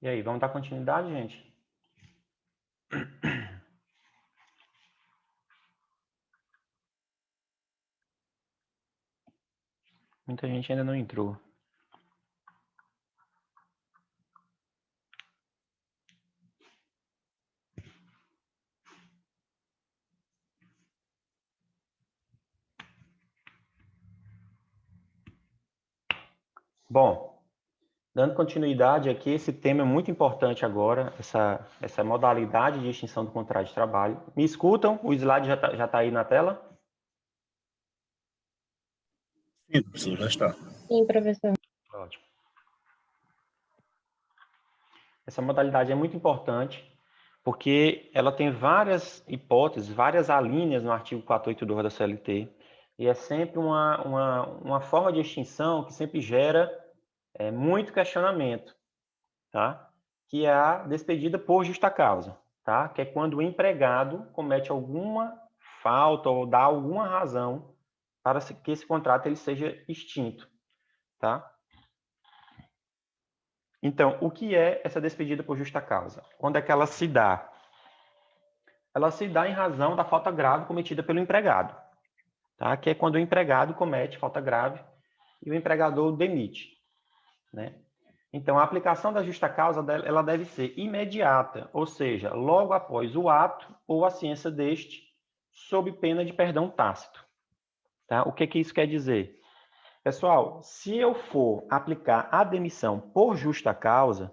E aí, vamos dar continuidade, gente? Muita gente ainda não entrou. Bom, dando continuidade aqui, esse tema é muito importante agora, essa modalidade de extinção do contrato de trabalho. Me escutam? O slide já está aí na tela? Sim, professor, já está. Sim, professor. Ótimo. Essa modalidade é muito importante porque ela tem várias hipóteses, várias alíneas no artigo 482 da CLT, e é sempre uma forma de extinção que sempre gera muito questionamento, tá? Que é a despedida por justa causa, tá? Que é quando o empregado comete alguma falta ou dá alguma razão para que esse contrato ele seja extinto, tá? Então, o que é essa despedida por justa causa? Quando é que ela se dá? Ela se dá em razão da falta grave cometida pelo empregado, tá? Que é quando o empregado comete falta grave e o empregador o demite, né? Então, a aplicação da justa causa ela deve ser imediata, ou seja, logo após o ato ou a ciência deste, sob pena de perdão tácito. Tá? O que isso quer dizer? Pessoal, se eu for aplicar a demissão por justa causa,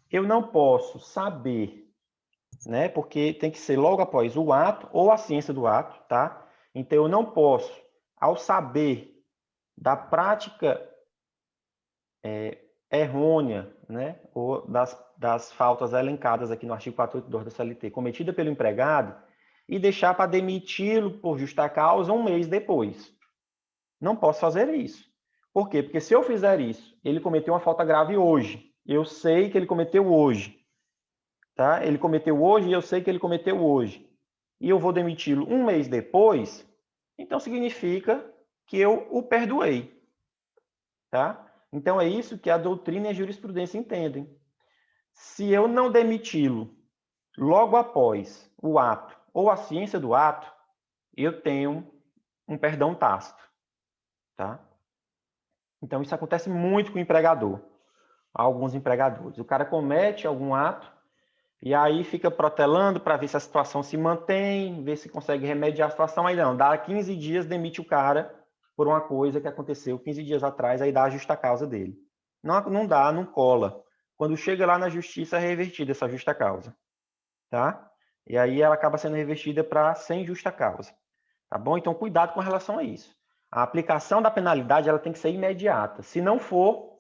eu não posso saber, né? Porque tem que ser logo após o ato ou a ciência do ato, tá? Então, eu não posso, ao saber da prática errônea, né, ou das faltas elencadas aqui no artigo 482 da CLT, cometida pelo empregado, e deixar para demiti-lo por justa causa um mês depois. Não posso fazer isso. Por quê? Porque se eu fizer isso, ele cometeu uma falta grave hoje. Eu sei que ele cometeu hoje. Tá? Ele cometeu hoje e eu sei que ele cometeu hoje. E eu vou demiti-lo um mês depois, então significa que eu o perdoei. Tá? Então, é isso que a doutrina e a jurisprudência entendem. Se eu não demiti-lo logo após o ato ou a ciência do ato, eu tenho um perdão tácito. Tá? Então, isso acontece muito com o empregador. Alguns empregadores. O cara comete algum ato e aí fica protelando para ver se a situação se mantém, ver se consegue remediar a situação. Aí não, dá 15 dias, demite o cara por uma coisa que aconteceu 15 dias atrás, aí dá a justa causa dele. Não dá, não cola. Quando chega lá na justiça, é revertida essa justa causa. Tá? E aí ela acaba sendo revertida para sem justa causa. Tá bom? Então, cuidado com relação a isso. A aplicação da penalidade ela tem que ser imediata. Se não for,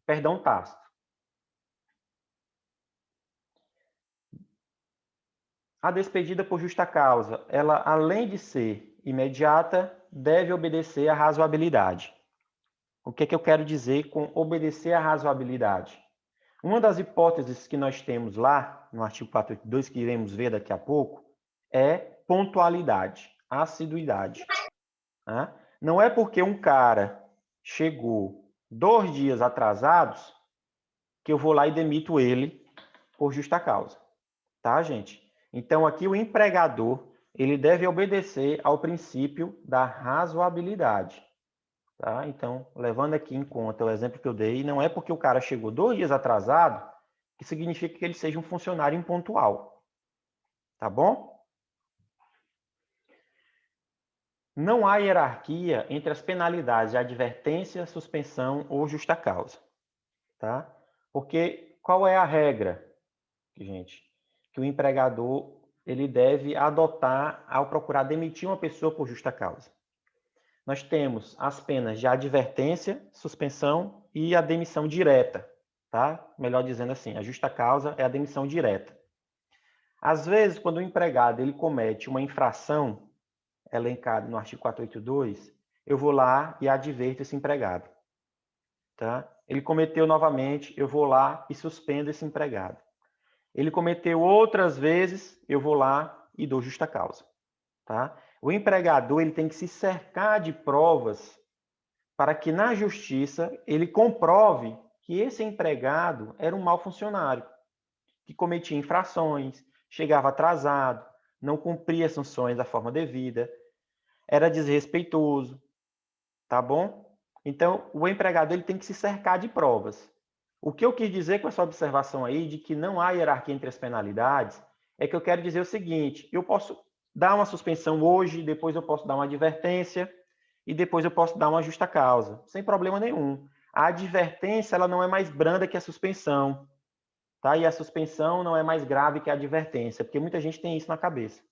perdão tácito. A despedida por justa causa, ela, além de ser imediata, deve obedecer à razoabilidade. O que eu quero dizer com obedecer à razoabilidade? Uma das hipóteses que nós temos lá, no artigo 482, que iremos ver daqui a pouco, é pontualidade, assiduidade. Tá? Não é porque um cara chegou 2 dias atrasados que eu vou lá e demito ele por justa causa. Tá, gente? Então, aqui o empregador ele deve obedecer ao princípio da razoabilidade. Tá? Então, levando aqui em conta o exemplo que eu dei, não é porque o cara chegou 2 dias atrasado que significa que ele seja um funcionário impontual. Tá bom? Não há hierarquia entre as penalidades de advertência, suspensão ou justa causa. Tá? Porque qual é a regra, gente? Que o empregador ele deve adotar ao procurar demitir uma pessoa por justa causa. Nós temos as penas de advertência, suspensão e a demissão direta, tá? Melhor dizendo assim, a justa causa é a demissão direta. Às vezes, quando o empregado ele comete uma infração elencada no artigo 482, eu vou lá e adverto esse empregado, tá? Ele cometeu novamente, eu vou lá e suspendo esse empregado. Ele cometeu outras vezes, eu vou lá e dou justa causa. Tá? O empregador ele tem que se cercar de provas para que na justiça ele comprove que esse empregado era um mau funcionário, que cometia infrações, chegava atrasado, não cumpria as funções da forma devida, era desrespeitoso, tá bom? Então, o empregado ele tem que se cercar de provas. O que eu quis dizer com essa observação aí de que não há hierarquia entre as penalidades é que eu quero dizer o seguinte: eu posso dar uma suspensão hoje, depois eu posso dar uma advertência e depois eu posso dar uma justa causa, sem problema nenhum. A advertência ela não é mais branda que a suspensão, tá? E a suspensão não é mais grave que a advertência, porque muita gente tem isso na cabeça.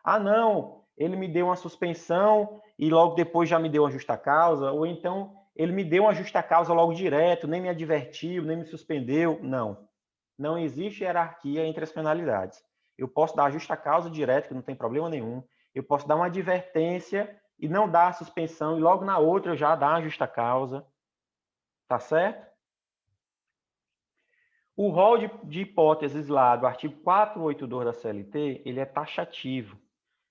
Ah, não, ele me deu uma suspensão e logo depois já me deu uma justa causa, ou então ele me deu uma justa causa logo direto, nem me advertiu, nem me suspendeu. Não. Não existe hierarquia entre as penalidades. Eu posso dar a justa causa direto, que não tem problema nenhum. Eu posso dar uma advertência e não dar a suspensão, e logo na outra eu já dar a justa causa. Tá certo? O rol de hipóteses lá do artigo 482 da CLT, ele é taxativo.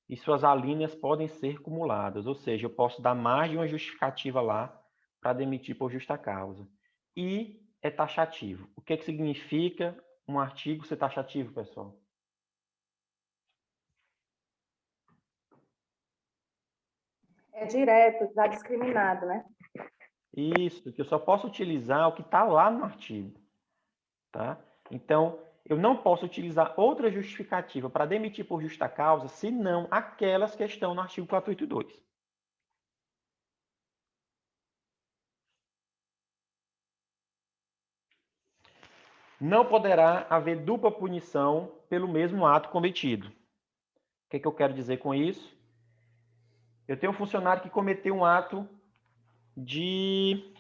E suas alíneas podem ser cumuladas, ou seja, eu posso dar mais de uma justificativa lá para demitir por justa causa. E é taxativo. O que significa um artigo ser taxativo, pessoal? É direto, está discriminado, né? Isso, que eu só posso utilizar o que está lá no artigo. Tá? Então, eu não posso utilizar outra justificativa para demitir por justa causa, senão aquelas que estão no artigo 482. Não poderá haver dupla punição pelo mesmo ato cometido. O que eu quero dizer com isso? Eu tenho um funcionário que cometeu um ato de,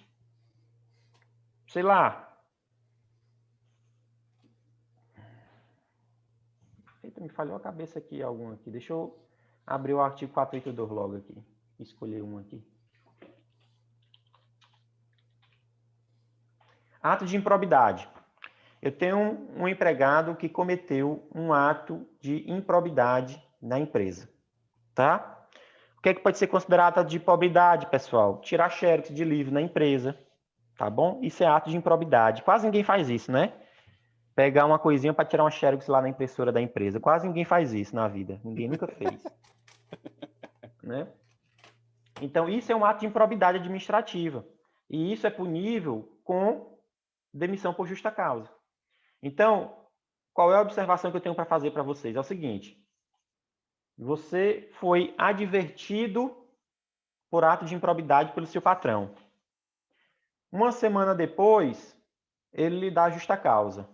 sei lá, eita, me falhou a cabeça aqui algum aqui. Deixa eu abrir o artigo 482 logo aqui. Escolher um aqui. Ato de improbidade. Eu tenho um empregado que cometeu um ato de improbidade na empresa, tá? O que é que pode ser considerado ato de improbidade, pessoal? Tirar xerox de livro na empresa, tá bom? Isso é ato de improbidade. Quase ninguém faz isso, né? Pegar uma coisinha para tirar uma xerox lá na impressora da empresa. Quase ninguém faz isso na vida. Ninguém nunca fez. Né? Então, isso é um ato de improbidade administrativa. E isso é punível com demissão por justa causa. Então, qual é a observação que eu tenho para fazer para vocês? É o seguinte. Você foi advertido por ato de improbidade pelo seu patrão. Uma semana depois, ele lhe dá justa causa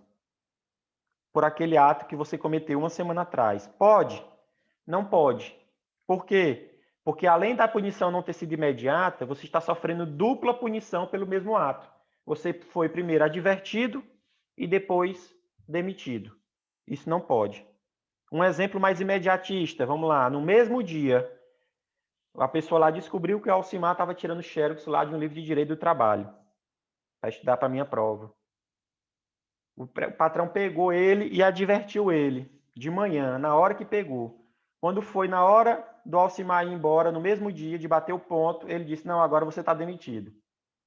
por aquele ato que você cometeu uma semana atrás. Pode? Não pode. Por quê? Porque além da punição não ter sido imediata, você está sofrendo dupla punição pelo mesmo ato. Você foi primeiro advertido e depois demitido. Isso não pode. Um exemplo mais imediatista, vamos lá. No mesmo dia, a pessoa lá descobriu que o Alcimar estava tirando xerox lá de um livro de direito do trabalho para estudar para a minha prova. O patrão pegou ele e advertiu ele de manhã, na hora que pegou. Quando foi na hora do Alcimar ir embora, no mesmo dia, de bater o ponto, ele disse, não, agora você está demitido.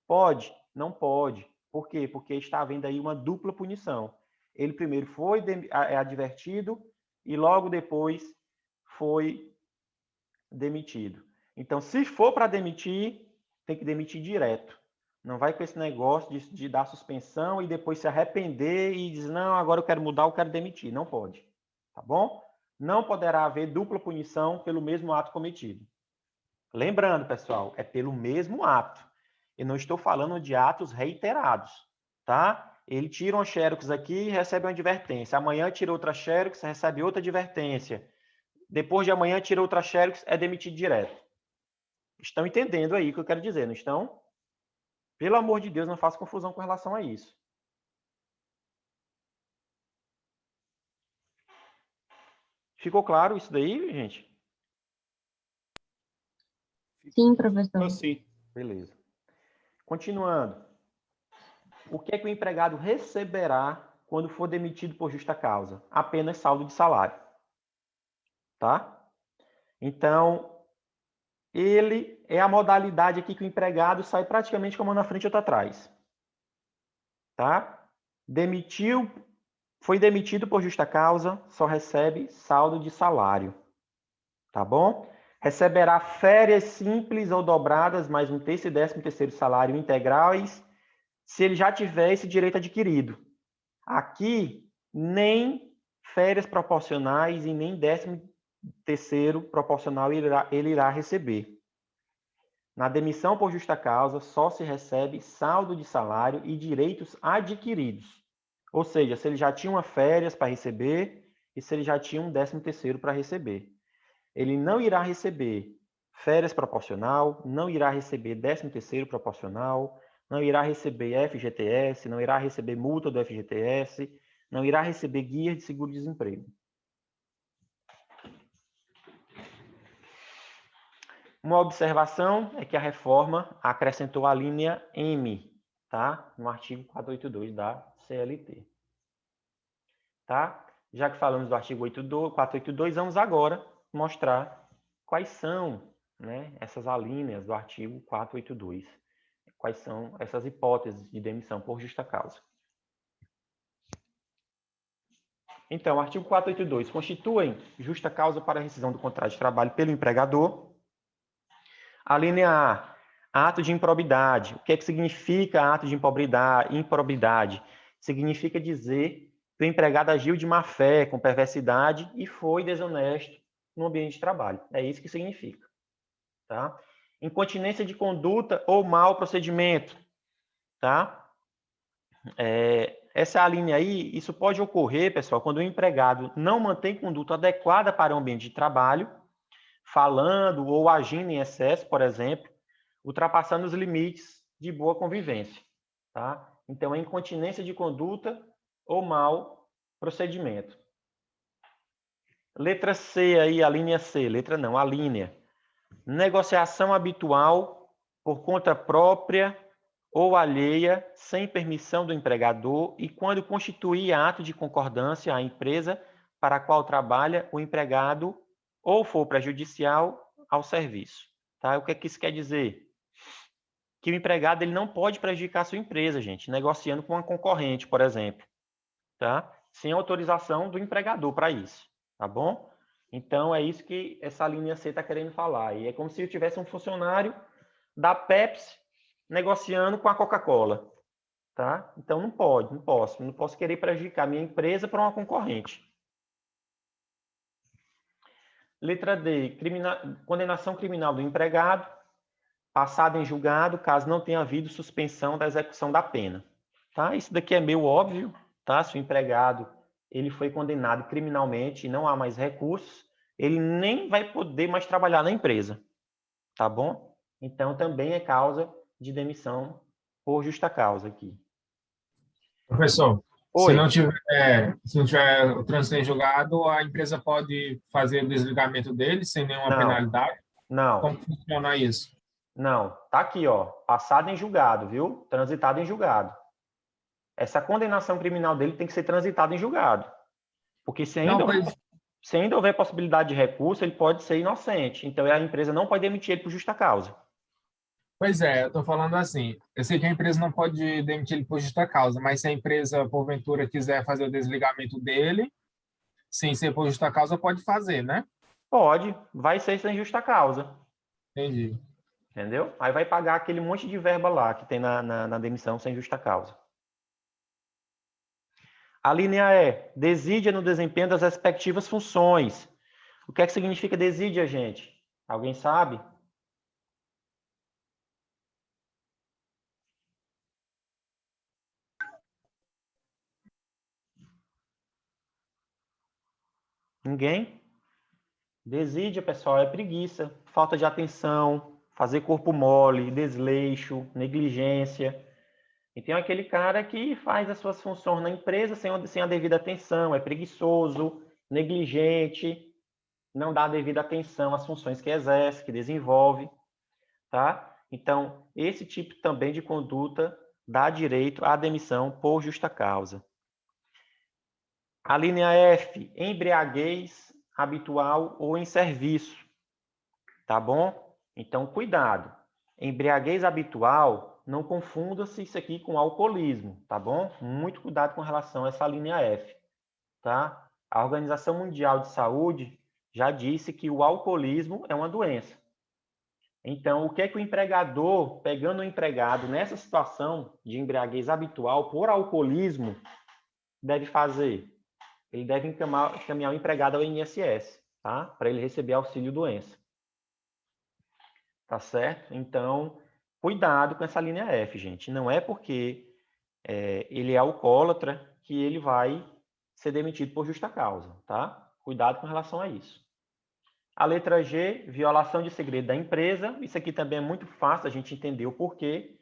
Pode? Não pode. Por quê? Porque está havendo aí uma dupla punição. Ele primeiro foi advertido e logo depois foi demitido. Então, se for para demitir, tem que demitir direto. Não vai com esse negócio de dar suspensão e depois se arrepender e dizer, não, agora eu quero mudar, eu quero demitir. Não pode. Tá bom? Não poderá haver dupla punição pelo mesmo ato cometido. Lembrando, pessoal, é pelo mesmo ato. Eu não estou falando de atos reiterados, tá? Ele tira uma xerox aqui e recebe uma advertência. Amanhã tira outra xerox, recebe outra advertência. Depois de amanhã tira outra xerox, é demitido direto. Estão entendendo aí o que eu quero dizer, não estão? Pelo amor de Deus, não faça confusão com relação a isso. Ficou claro isso daí, gente? Sim, professor. Sim. Beleza. Continuando. O que é que o empregado receberá quando for demitido por justa causa? Apenas saldo de salário. Tá? Então, ele é a modalidade aqui que o empregado sai praticamente com a mão na frente e outra atrás. tá? Foi demitido por justa causa, só recebe saldo de salário, tá bom? Receberá férias simples ou dobradas, mais um terço e 13º salário integrais, se ele já tiver esse direito adquirido. Aqui, nem férias proporcionais e nem 13º proporcional ele irá receber. Na demissão por justa causa, só se recebe saldo de salário e direitos adquiridos. Ou seja, se ele já tinha uma férias para receber e se ele já tinha um 13º para receber. Ele não irá receber férias proporcional, não irá receber 13º proporcional, não irá receber FGTS, não irá receber multa do FGTS, não irá receber guia de seguro-desemprego. Uma observação é que a reforma acrescentou a linha M, tá? No artigo 482 da CLT. Tá? Já que falamos do artigo 482, vamos agora mostrar quais são, né, essas alíneas do artigo 482. Quais são essas hipóteses de demissão por justa causa. Então, o artigo 482 constituem justa causa para a rescisão do contrato de trabalho pelo empregador. A linha A, ato de improbidade. O que é que significa ato de improbidade? Significa dizer que o empregado agiu de má fé, com perversidade e foi desonesto no ambiente de trabalho. É isso que significa. Tá? Incontinência de conduta ou mau procedimento. Tá? Essa linha aí, isso pode ocorrer, pessoal, quando o empregado não mantém conduta adequada para o ambiente de trabalho, falando ou agindo em excesso, por exemplo, ultrapassando os limites de boa convivência. Tá? Então, é incontinência de conduta ou mau procedimento. Letra C aí, a linha C. Letra não, a linha. Negociação habitual por conta própria ou alheia, sem permissão do empregador e quando constituir ato de concordância à empresa para a qual trabalha o empregado ou for prejudicial ao serviço. Tá? O que é que isso quer dizer? Que o empregado ele não pode prejudicar a sua empresa, gente, negociando com uma concorrente, por exemplo. Tá? Sem autorização do empregador para isso. Tá bom? Então, é isso que essa linha C está querendo falar. E é como se eu tivesse um funcionário da Pepsi negociando com a Coca-Cola. Tá? Então, não posso querer prejudicar minha empresa para uma concorrente. Letra D, condenação criminal do empregado, passada em julgado, caso não tenha havido suspensão da execução da pena. Tá? Isso daqui é meio óbvio, tá? Se o empregado ele foi condenado criminalmente e não há mais recursos, ele nem vai poder mais trabalhar na empresa. Tá bom? Então, também é causa de demissão por justa causa aqui. Professor, Oi. se não tiver o trânsito em julgado, a empresa pode fazer o desligamento dele sem nenhuma penalidade? Não. Como funciona isso? Não. Tá aqui, ó. Passado em julgado, viu? Transitado em julgado. Essa condenação criminal dele tem que ser transitada em julgado. Porque se ainda houver possibilidade de recurso, ele pode ser inocente. Então, a empresa não pode demitir ele por justa causa. Pois é, eu estou falando assim, eu sei que a empresa não pode demitir ele por justa causa, mas se a empresa, porventura, quiser fazer o desligamento dele, sem ser por justa causa, pode fazer, né? Pode, vai ser sem justa causa. Entendi. Entendeu? Aí vai pagar aquele monte de verba lá que tem na demissão sem justa causa. A linha E, desídia no desempenho das respectivas funções. O que é que significa desídia, gente? Alguém sabe? Ninguém? Desídia, pessoal, é preguiça, falta de atenção, fazer corpo mole, desleixo, negligência. E tem aquele cara que faz as suas funções na empresa sem a devida atenção, é preguiçoso, negligente, não dá a devida atenção às funções que exerce, que desenvolve, tá? Então, esse tipo também de conduta dá direito à demissão por justa causa. A linha F, embriaguez habitual ou em serviço, tá bom? Então, cuidado. Embriaguez habitual não confunda-se isso aqui com alcoolismo, tá bom? Muito cuidado com relação a essa linha F, tá? A Organização Mundial de Saúde já disse que o alcoolismo é uma doença. Então, o que é que o empregador, pegando o empregado nessa situação de embriaguez habitual por alcoolismo, deve fazer? Ele deve encaminhar o empregado ao INSS, tá? Para ele receber auxílio-doença. Tá certo? Então, cuidado com essa linha F, gente. Não é porque ele é alcoólatra que ele vai ser demitido por justa causa, tá? Cuidado com relação a isso. A letra G, violação de segredo da empresa. Isso aqui também é muito fácil a gente entender o porquê.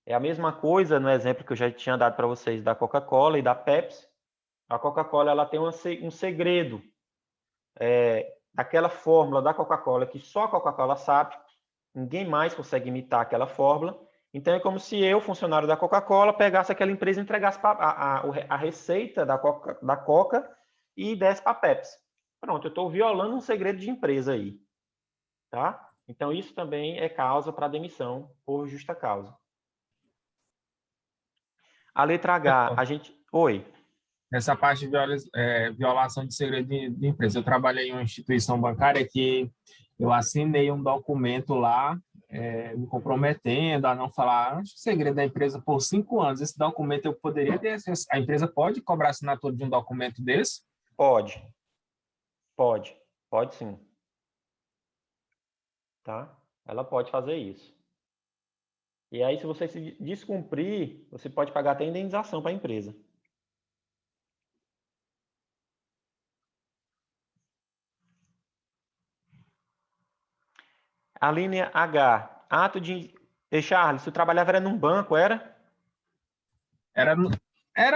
É a mesma coisa no exemplo que eu já tinha dado para vocês da Coca-Cola e da Pepsi. A Coca-Cola ela tem um segredo daquela fórmula da Coca-Cola que só a Coca-Cola sabe. Ninguém mais consegue imitar aquela fórmula. Então, é como se eu, funcionário da Coca-Cola, pegasse aquela empresa e entregasse a receita da Coca e desse para a Pepsi. Pronto, eu estou violando um segredo de empresa aí. Tá? Então, isso também é causa para demissão por justa causa. A letra H, a gente... Oi. Essa parte de violação de segredo de empresa. Eu trabalhei em uma instituição bancária que eu assinei um documento lá, me comprometendo a não falar segredo da empresa por 5 anos. Esse documento eu poderia ter... A empresa pode cobrar assinatura de um documento desse? Pode. Pode sim. Tá? Ela pode fazer isso. E aí, se você se descumprir, você pode pagar até indenização para a empresa. A linha H, ato de... Charles, você trabalhava num banco, era? Era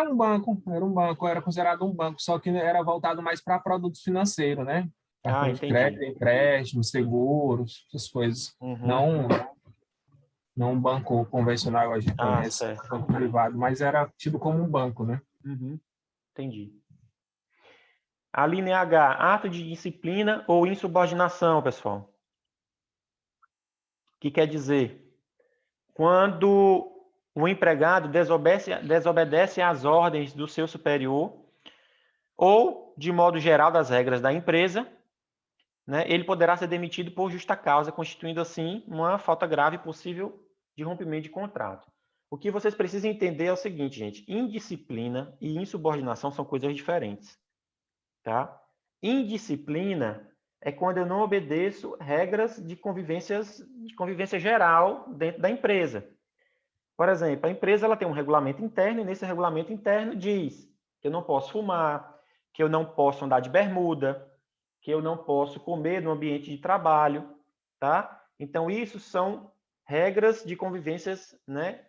um banco, era considerado um banco, só que era voltado mais para produtos financeiros, né? Cartão de Entendi. crédito, empréstimo, seguros, essas coisas. Uhum. Não um banco convencional, a gente conhece, certo. banco privado, mas era tido como um banco, né? Uhum. Entendi. A linha H, ato de disciplina ou insubordinação, pessoal. O que quer dizer? Quando o empregado desobedece às ordens do seu superior ou, de modo geral, das regras da empresa, né, ele poderá ser demitido por justa causa, constituindo, assim, uma falta grave possível de rompimento de contrato. O que vocês precisam entender é o seguinte, gente. Indisciplina e insubordinação são coisas diferentes. Tá? Indisciplina é quando eu não obedeço regras de convivência geral dentro da empresa. Por exemplo, a empresa ela tem um regulamento interno e nesse regulamento interno diz que eu não posso fumar, que eu não posso andar de bermuda, que eu não posso comer no ambiente de trabalho, tá? Então, isso são regras de convivências, né,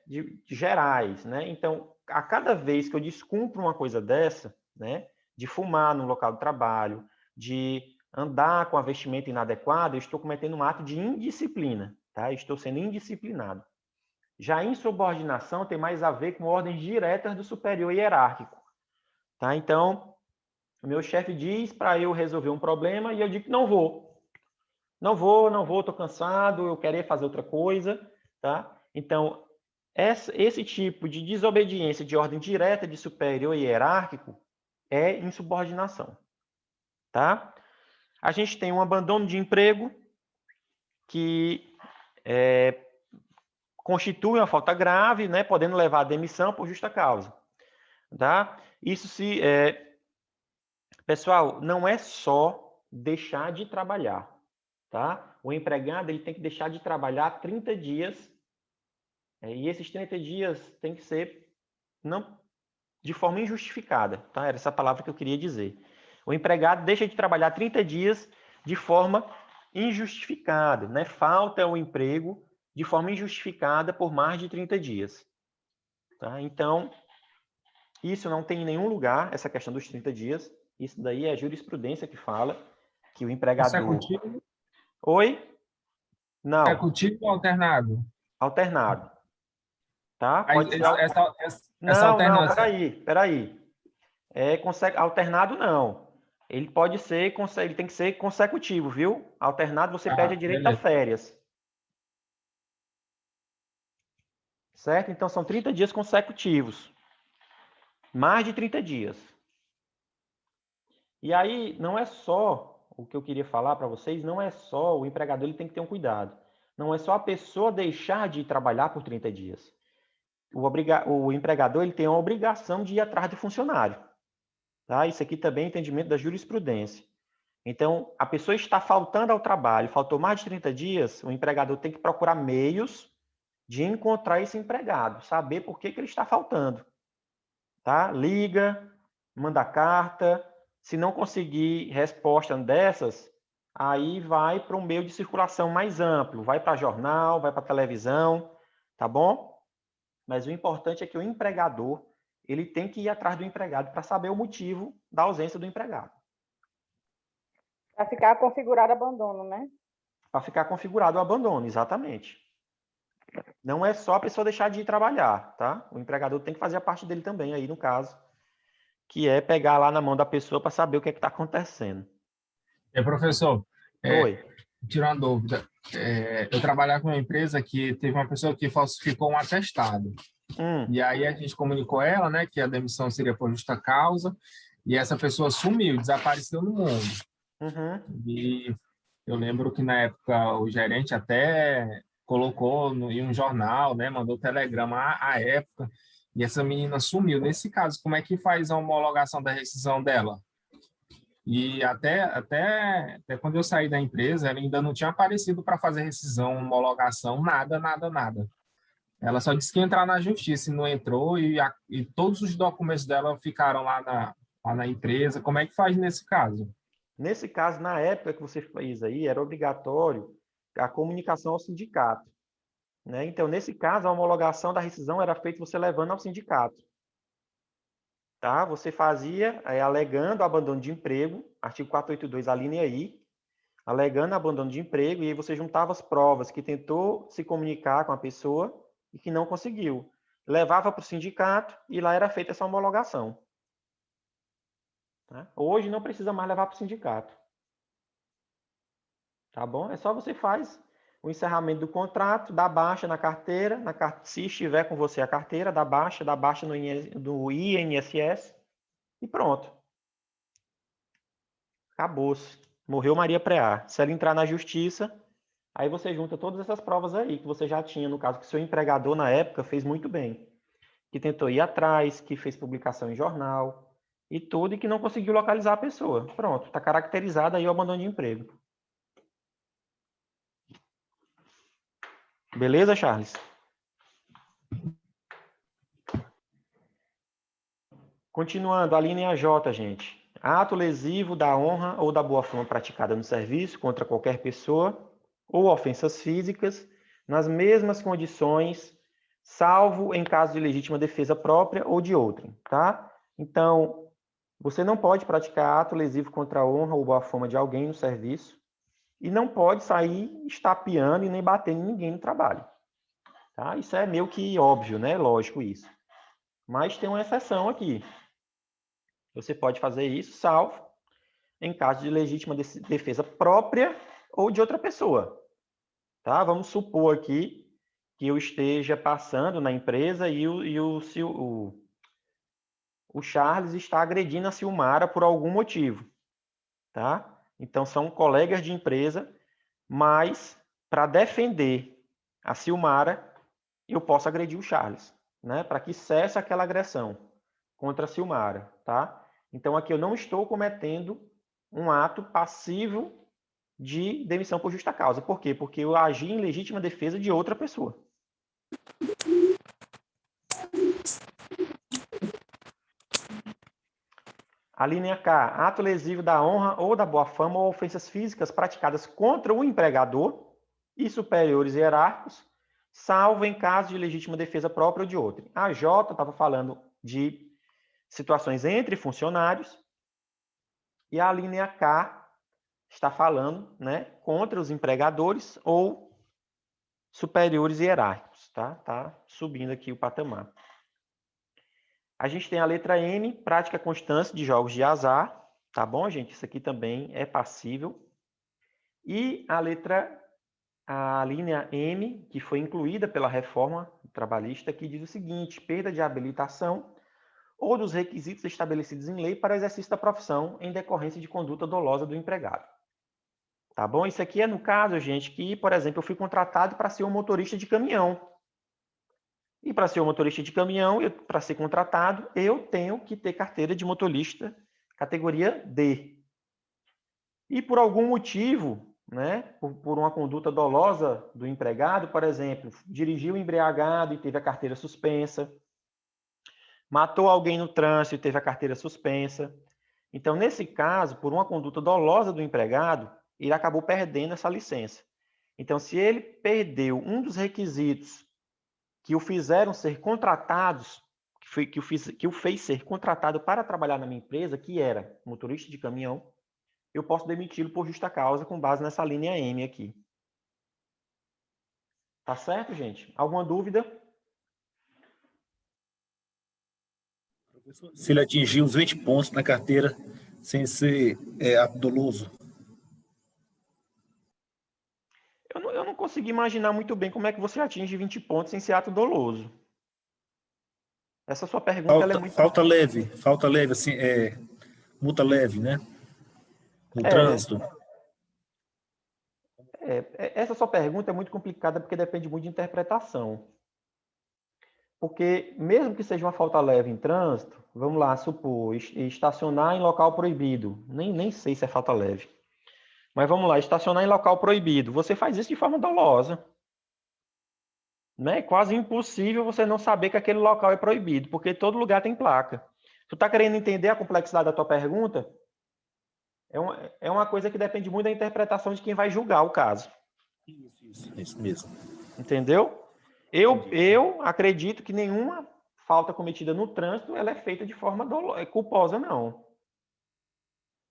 gerais, né? Então, a cada vez que eu descumpro uma coisa dessa, né, de fumar no local do trabalho, de andar com a vestimenta inadequada, eu estou cometendo um ato de indisciplina, tá? Eu estou sendo indisciplinado. Já a insubordinação tem mais a ver com ordens diretas do superior hierárquico, tá? Então, o meu chefe diz para eu resolver um problema e eu digo que não vou. Não vou, estou cansado, eu queria fazer outra coisa, tá? Então, esse tipo de desobediência de ordem direta de superior hierárquico é insubordinação, tá? A gente tem um abandono de emprego que constitui uma falta grave, né, podendo levar à demissão por justa causa, tá? Isso pessoal, não é só deixar de trabalhar, tá? O empregado ele tem que deixar de trabalhar 30 dias e esses 30 dias tem que ser não de forma injustificada, tá? Era essa palavra que eu queria dizer. O empregado deixa de trabalhar 30 dias de forma injustificada, né? Falta o emprego de forma injustificada por mais de 30 dias. Tá? Então, isso não tem em nenhum lugar, essa questão dos 30 dias. Isso daí é a jurisprudência que fala que o empregador... Consecutivo? Oi? Não. Consecutivo ou alternado? Alternado. Tá? Aí, Pode ser... essa alternância... peraí. Alternado, não. Ele pode ser, ele tem que ser consecutivo, viu? Alternado, você perde a direito a férias. certo? Então, são 30 dias consecutivos. Mais de 30 dias. E aí, não é só, o que eu queria falar para vocês, não é só o empregador, ele tem que ter um cuidado. Não é só a pessoa deixar de ir trabalhar por 30 dias. O empregador ele tem a obrigação de ir atrás do funcionário. Tá? Isso aqui também é entendimento da jurisprudência. Então, a pessoa está faltando ao trabalho, faltou mais de 30 dias, o empregador tem que procurar meios de encontrar esse empregado, saber por que ele está faltando. Tá? Liga, manda carta. Se não conseguir resposta dessas, aí vai para um meio de circulação mais amplo. Vai para jornal, vai para televisão, tá bom? Mas o importante é que o empregador ele tem que ir atrás do empregado para saber o motivo da ausência do empregado. Para ficar configurado abandono, né? Para ficar configurado o abandono, exatamente. Não é só a pessoa deixar de ir trabalhar, tá? O empregador tem que fazer a parte dele também, aí no caso, que é pegar lá na mão da pessoa para saber o que é que está acontecendo. Professor, Oi. tira uma dúvida. Eu trabalhava com uma empresa que teve uma pessoa que falsificou um atestado. E aí a gente comunicou ela, né, que a demissão seria por justa causa, e essa pessoa sumiu, desapareceu no mundo. E eu lembro que na época o gerente até colocou em um jornal, né, mandou telegrama à época, e essa menina sumiu. Nesse caso, como é que faz a homologação da rescisão dela? E até quando eu saí da empresa, ela ainda não tinha aparecido para fazer rescisão, homologação, nada. Ela só disse que ia entrar na justiça e não entrou, e todos os documentos dela ficaram lá na empresa. Como é que faz nesse caso? Nesse caso, na época que você fez aí, era obrigatório a comunicação ao sindicato. Né? Então, nesse caso, a homologação da rescisão era feita você levando ao sindicato. Tá? Você fazia alegando abandono de emprego, artigo 482, a linha I, alegando abandono de emprego, e aí você juntava as provas que tentou se comunicar com a pessoa e que não conseguiu. Levava para o sindicato e lá era feita essa homologação. Tá? Hoje não precisa mais levar para o sindicato. Tá bom? É só você faz o encerramento do contrato, dá baixa na carteira, se estiver com você a carteira, dá baixa no INSS e pronto. Acabou-se. Morreu Maria Preá. Se ela entrar na justiça, aí você junta todas essas provas aí que você já tinha, no caso que seu empregador na época fez muito bem, que tentou ir atrás, que fez publicação em jornal e tudo, e que não conseguiu localizar a pessoa. Pronto, está caracterizado aí o abandono de emprego. Beleza, Charles? Continuando, a linha J, gente. Ato lesivo da honra ou da boa-fama praticada no serviço contra qualquer pessoa ou ofensas físicas nas mesmas condições, salvo em caso de legítima defesa própria ou de outrem, tá? Então, você não pode praticar ato lesivo contra a honra ou boa-fama de alguém no serviço e não pode sair estapeando e nem batendo em ninguém no trabalho. Tá? Isso é meio que óbvio, né? Lógico isso. Mas tem uma exceção aqui. Você pode fazer isso, salvo em caso de legítima defesa própria ou de outra pessoa. Tá? Vamos supor aqui que eu esteja passando na empresa e o Charles está agredindo a Silmara por algum motivo. Tá? Então, são colegas de empresa, mas para defender a Silmara, eu posso agredir o Charles, né? Para que cesse aquela agressão contra a Silmara, tá? Então, aqui eu não estou cometendo um ato passivo de demissão por justa causa. Por quê? Porque eu agi em legítima defesa de outra pessoa. A linha K, ato lesivo da honra ou da boa-fama ou ofensas físicas praticadas contra o empregador e superiores hierárquicos, salvo em caso de legítima defesa própria ou de outrem. A J estava falando de situações entre funcionários e a linha K está falando, né, contra os empregadores ou superiores hierárquicos, tá? Tá subindo aqui o patamar. A gente tem a letra N, prática constante de jogos de azar, tá bom, gente? Isso aqui também é passível. E a linha M, que foi incluída pela reforma Trabalhista que diz o seguinte: perda de habilitação ou dos requisitos estabelecidos em lei para o exercício da profissão em decorrência de conduta dolosa do empregado. Tá bom? Isso aqui é no caso, gente, que, por exemplo, eu fui contratado para ser um motorista de caminhão. E para ser um motorista de caminhão, para ser contratado, eu tenho que ter carteira de motorista categoria D. E por algum motivo, né, por uma conduta dolosa do empregado, por exemplo, dirigiu embriagado e teve a carteira suspensa, matou alguém no trânsito e teve a carteira suspensa. Então, nesse caso, por uma conduta dolosa do empregado, ele acabou perdendo essa licença. Então, se ele perdeu um dos requisitos que o fizeram ser contratados, que o fez ser contratado para trabalhar na minha empresa, que era motorista de caminhão, eu posso demiti-lo por justa causa com base nessa linha M aqui. Tá certo, gente? Alguma dúvida? Se ele atingir os 20 pontos na carteira sem ser ato doloso. Eu não consegui imaginar muito bem como é que você atinge 20 pontos sem ser ato doloso. Essa sua pergunta ela é muito... Falta leve, assim, multa leve, né? No trânsito. Essa sua pergunta é muito complicada porque depende muito de interpretação. Porque mesmo que seja uma falta leve em trânsito, vamos lá, supor, estacionar em local proibido. Nem sei se é falta leve. Mas vamos lá, estacionar em local proibido. Você faz isso de forma dolosa. Né? É quase impossível você não saber que aquele local é proibido, porque todo lugar tem placa. Tu está querendo entender a complexidade da tua pergunta? É uma coisa que depende muito da interpretação de quem vai julgar o caso. Isso mesmo. Entendeu? Eu acredito que nenhuma falta cometida no trânsito ela é feita de forma culposa, não.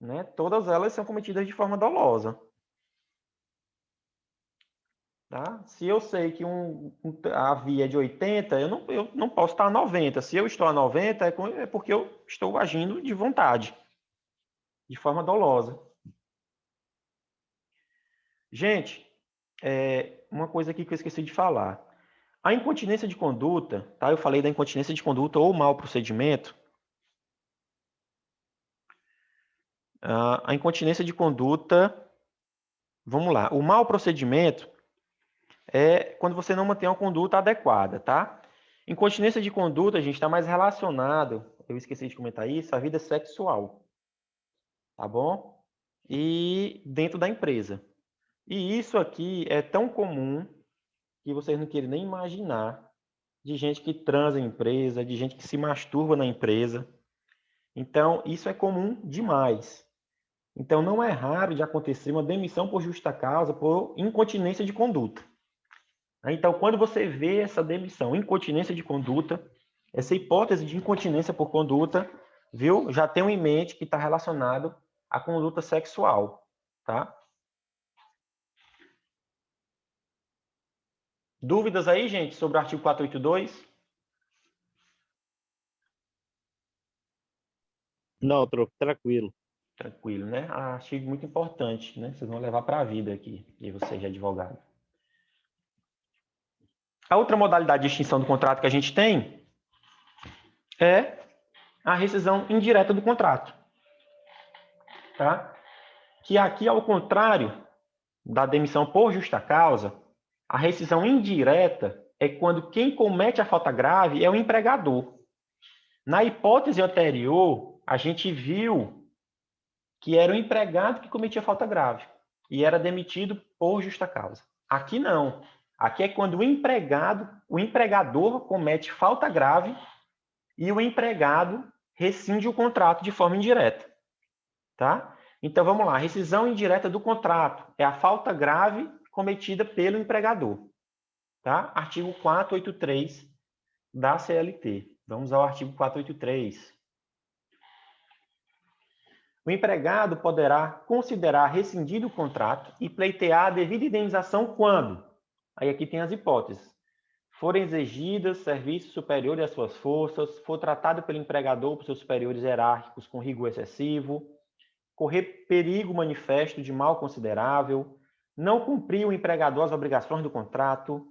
Né? Todas elas são cometidas de forma dolosa. Tá? Se eu sei que a via é de 80, eu não posso estar a 90. Se eu estou a 90, é porque eu estou agindo de vontade, de forma dolosa. Gente, uma coisa aqui que eu esqueci de falar. A incontinência de conduta, tá? Eu falei da incontinência de conduta ou mau procedimento. A incontinência de conduta, vamos lá. O mau procedimento é quando você não mantém uma conduta adequada, tá? Incontinência de conduta, a gente está mais relacionado, eu esqueci de comentar isso, à vida sexual, tá bom? E dentro da empresa. E isso aqui é tão comum que vocês não querem nem imaginar, de gente que transa em empresa, de gente que se masturba na empresa. Então, isso é comum demais. Então, não é raro de acontecer uma demissão por justa causa por incontinência de conduta. Então, quando você vê essa demissão, incontinência de conduta, essa hipótese de incontinência por conduta, viu? Já tenham em mente que está relacionado à conduta sexual, tá? Dúvidas aí, gente, sobre o artigo 482? Não, tranquilo. Tranquilo, né? Artigo muito importante, né? Vocês vão levar para a vida aqui, e você já é advogado. A outra modalidade de extinção do contrato que a gente tem é a rescisão indireta do contrato. Tá? Que aqui, ao contrário da demissão por justa causa, a rescisão indireta é quando quem comete a falta grave é o empregador. Na hipótese anterior, a gente viu que era o empregado que cometia a falta grave e era demitido por justa causa. Aqui não. Aqui é quando o empregador comete falta grave e o empregado rescinde o contrato de forma indireta. Tá? Então, vamos lá. Rescisão indireta do contrato é a falta grave cometida pelo empregador. Tá? Artigo 483 da CLT. Vamos ao artigo 483. O empregado poderá considerar rescindido o contrato e pleitear a devida indenização quando? Aí aqui tem as hipóteses. Forem exigidas serviços superiores às suas forças, for tratado pelo empregador por seus superiores hierárquicos com rigor excessivo, correr perigo manifesto de mal considerável, não cumprir o empregador as obrigações do contrato,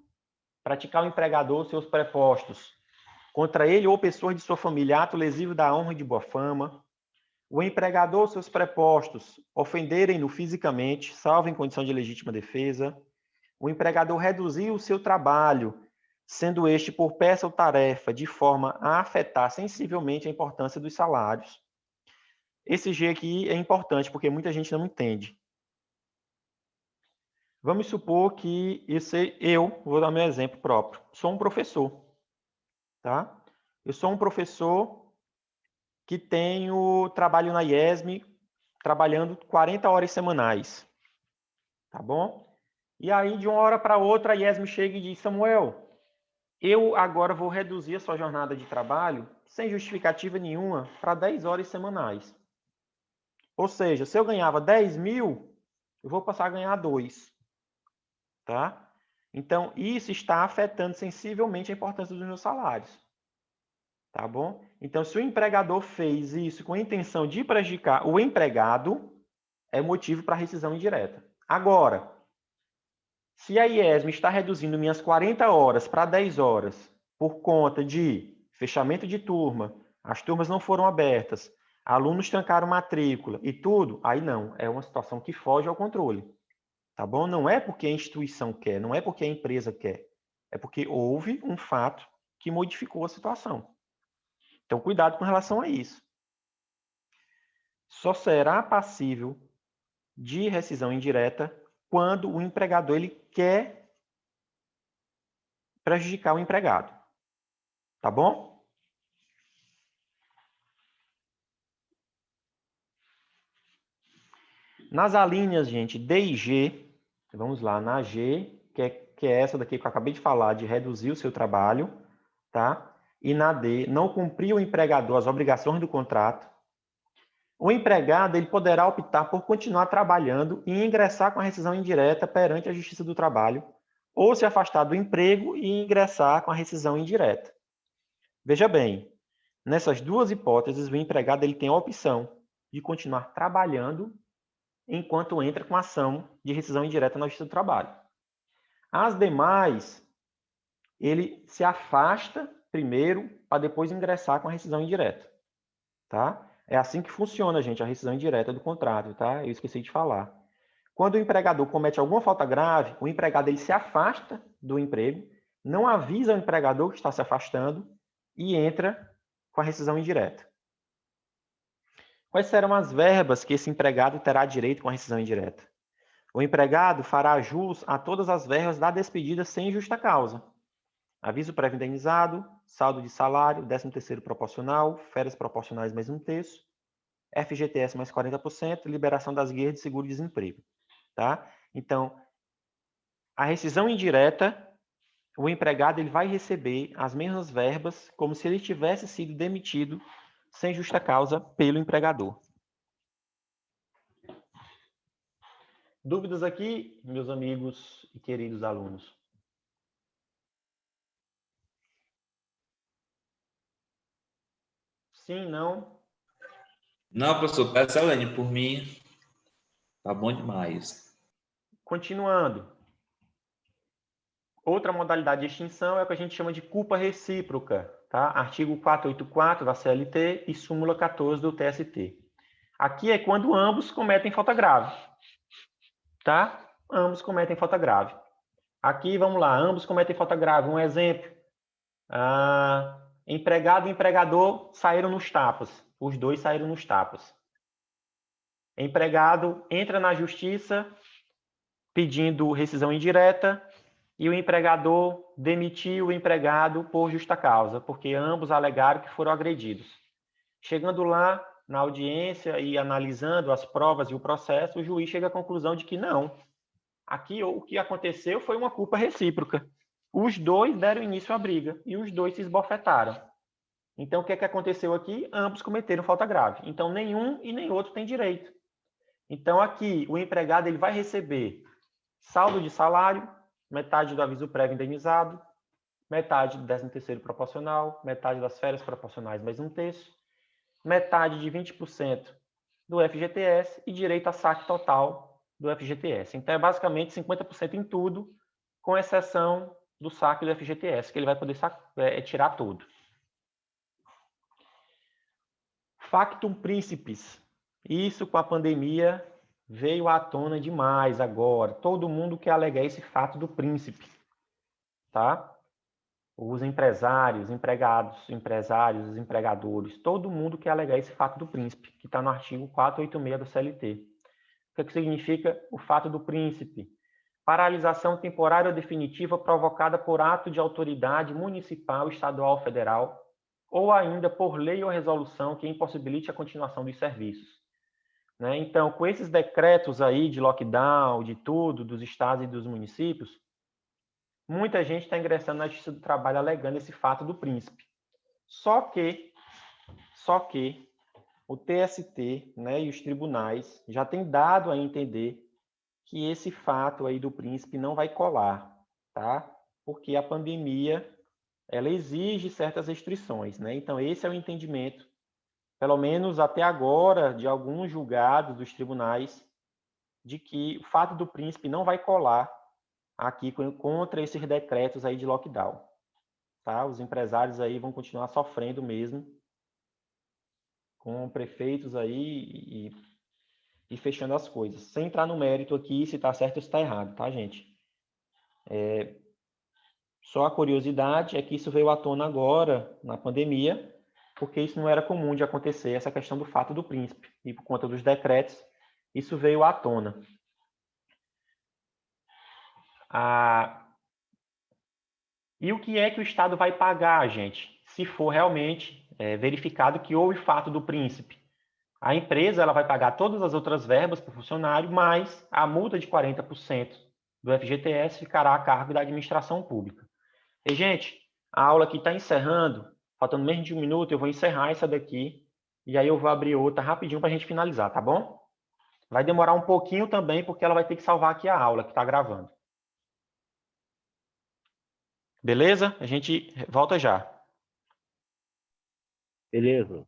praticar o empregador seus prepostos contra ele ou pessoas de sua família, ato lesivo da honra e de boa fama. O empregador ou seus prepostos ofenderem-no fisicamente, salvo em condição de legítima defesa. O empregador reduzir o seu trabalho, sendo este por peça ou tarefa, de forma a afetar sensivelmente a importância dos salários. Esse G aqui é importante, porque muita gente não entende. Vamos supor que eu vou dar meu exemplo próprio, sou um professor, tá? Eu sou um professor que trabalho na IESM, trabalhando 40 horas semanais, tá bom? E aí, de uma hora para outra, a IESM chega e diz, Samuel, eu agora vou reduzir a sua jornada de trabalho, sem justificativa nenhuma, para 10 horas semanais. Ou seja, se eu ganhava 10 mil, eu vou passar a ganhar 2. Tá? Então, isso está afetando sensivelmente a importância dos meus salários. Tá bom? Então, se o empregador fez isso com a intenção de prejudicar o empregado, é motivo para rescisão indireta. Agora, se a IESM está reduzindo minhas 40 horas para 10 horas por conta de fechamento de turma, as turmas não foram abertas, alunos trancaram matrícula e tudo, aí não, é uma situação que foge ao controle. Tá bom? Não é porque a instituição quer, não é porque a empresa quer. É porque houve um fato que modificou a situação. Então, cuidado com relação a isso. Só será passível de rescisão indireta quando o empregador ele quer prejudicar o empregado. Tá bom? Nas alíneas, gente, D e G, vamos lá, na G, que é essa daqui que eu acabei de falar, de reduzir o seu trabalho, tá? E na D, não cumprir o empregador as obrigações do contrato. O empregado ele poderá optar por continuar trabalhando e ingressar com a rescisão indireta perante a Justiça do Trabalho, ou se afastar do emprego e ingressar com a rescisão indireta. Veja bem, nessas duas hipóteses, o empregado ele tem a opção de continuar trabalhando enquanto entra com ação de rescisão indireta na Justiça do Trabalho. As demais, ele se afasta primeiro para depois ingressar com a rescisão indireta. Tá? É assim que funciona, gente, a rescisão indireta do contrato, tá? Eu esqueci de falar. Quando o empregador comete alguma falta grave, o empregado ele se afasta do emprego, não avisa o empregador que está se afastando e entra com a rescisão indireta. Quais serão as verbas que esse empregado terá direito com a rescisão indireta? O empregado fará jus a todas as verbas da despedida sem justa causa. Aviso prévio indenizado, saldo de salário, 13º proporcional, férias proporcionais mais 1/3, FGTS mais 40%, liberação das guias de seguro-desemprego. Tá? Então, a rescisão indireta, o empregado ele vai receber as mesmas verbas como se ele tivesse sido demitido sem justa causa pelo empregador. Dúvidas aqui, meus amigos e queridos alunos? Sim, não? Não, professor, peça a Helene, por mim, tá bom demais. Continuando. Outra modalidade de extinção é o que a gente chama de culpa recíproca, tá? Artigo 484 da CLT e súmula 14 do TST. Aqui é quando ambos cometem falta grave, tá? Ambos cometem falta grave. Aqui, vamos lá, ambos cometem falta grave. Um exemplo, empregado e empregador saíram nos tapas. Os dois saíram nos tapas. Empregado entra na justiça pedindo rescisão indireta e o empregador demitiu o empregado por justa causa, porque ambos alegaram que foram agredidos. Chegando lá na audiência e analisando as provas e o processo, o juiz chega à conclusão de que não. Aqui o que aconteceu foi uma culpa recíproca. Os dois deram início à briga e os dois se esbofetaram. Então, o que é que aconteceu aqui? Ambos cometeram falta grave. Então, nenhum e nem outro tem direito. Então, aqui, o empregado ele vai receber saldo de salário, metade do aviso prévio indenizado, metade do 13º proporcional, metade das férias proporcionais mais 1/3, metade de 20% do FGTS e direito a saque total do FGTS. Então, é basicamente 50% em tudo, com exceção do saque do FGTS, que ele vai poder tirar tudo. Factum Principis. Isso com a pandemia veio à tona demais agora. Todo mundo quer alegar esse fato do príncipe, tá? Os empresários, os empregadores, todo mundo quer alegar esse fato do príncipe, que está no artigo 486 do CLT. O que significa o fato do príncipe? Paralisação temporária ou definitiva provocada por ato de autoridade municipal, estadual ou federal, ou ainda por lei ou resolução que impossibilite a continuação dos serviços. Né? Então, com esses decretos aí de lockdown, de tudo, dos estados e dos municípios, muita gente está ingressando na Justiça do Trabalho alegando esse fato do príncipe. Só que o TST, né, e os tribunais já têm dado a entender que esse fato aí do príncipe não vai colar, tá? Porque a pandemia, ela exige certas restrições, né? Então, esse é o entendimento, pelo menos até agora, de alguns julgados dos tribunais, de que o fato do príncipe não vai colar aqui contra esses decretos aí de lockdown, tá? Os empresários aí vão continuar sofrendo mesmo com prefeitos aí e fechando as coisas. Sem entrar no mérito aqui se está certo ou se está errado, tá, gente? Só a curiosidade é que isso veio à tona agora, na pandemia, porque isso não era comum de acontecer, essa questão do fato do príncipe. E por conta dos decretos, isso veio à tona. E o que é que o Estado vai pagar, gente? Se for realmente verificado que houve fato do príncipe. A empresa ela vai pagar todas as outras verbas para o funcionário, mas a multa de 40% do FGTS ficará a cargo da administração pública. E, gente, a aula aqui está encerrando. Faltando menos de um minuto, eu vou encerrar essa daqui. E aí eu vou abrir outra rapidinho para a gente finalizar, tá bom? Vai demorar um pouquinho também, porque ela vai ter que salvar aqui a aula que está gravando. Beleza? A gente volta já. Beleza.